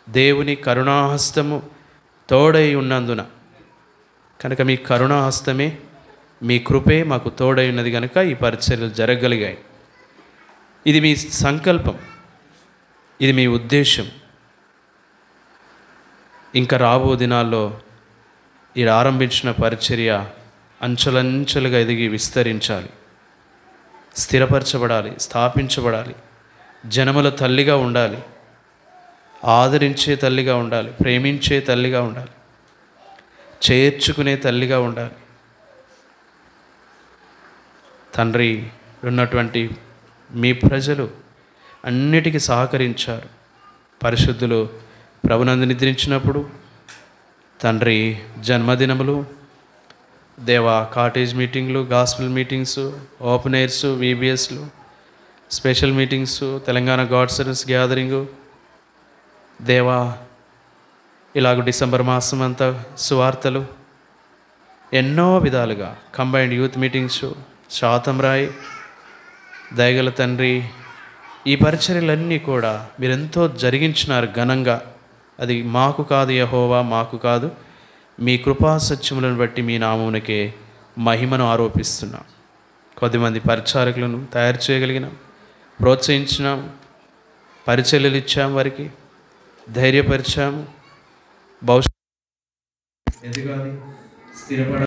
దేవుని కరుణాహస్తము తోడై ఉన్నందున, కనుక మీ కరుణాహస్తమే, మీ కృపే మాకు తోడై ఉన్నది కనుక ఈ పరిచర్యలు జరగగలిగాయి. ఇది మీ సంకల్పం, ఇది మీ ఉద్దేశం. ఇంకా రాబో దినాల్లో ఈ ఆరంభించిన పరిచర్య అంచెలంచెలుగా ఎదిగి విస్తరించాలి, స్థిరపరచబడాలి, స్థాపించబడాలి, జనముల తల్లిగా ఉండాలి, ఆదరించే తల్లిగా ఉండాలి, ప్రేమించే తల్లిగా ఉండాలి, చేర్చుకునే తల్లిగా ఉండాలి. తండ్రి, ఉన్నటువంటి మీ ప్రజలు అన్నిటికీ సహకరించారు. పరిశుద్ధులు ప్రభునందు నిద్రించినప్పుడు, తండ్రి జన్మదినములు, దేవా కాటేజ్ మీటింగ్లు, గాస్పెల్ మీటింగ్స్, ఓపెన్ ఎయిర్స్, విబిఎస్లు, special meetings, Telangana God service gathering, దేవా ఇలాగ డిసెంబర్ మాసం అంతా సువార్తలు, ఎన్నో విధాలుగా కంబైన్డ్ యూత్ మీటింగ్స్, శాతంరాయ్, దయగల తండ్రి, ఈ పరిచర్యలన్నీ కూడా మీరెంతో జరిగించినారు ఘనంగా. అది మాకు కాదు యెహోవా, మాకు కాదు, మీ కృపా సత్యములను బట్టి మీ నామమునకే మహిమను ఆరోపిస్తున్నాం. కొద్దిమంది పరిచారకులను తయారు చేయగలిగినాం, ప్రోత్సహించినాం, పరిచర్యలు ఇచ్చాం, వారికి ధైర్యపరిచాము. భవిష్యత్తు ఎదగాలి, స్థిరపడాలి.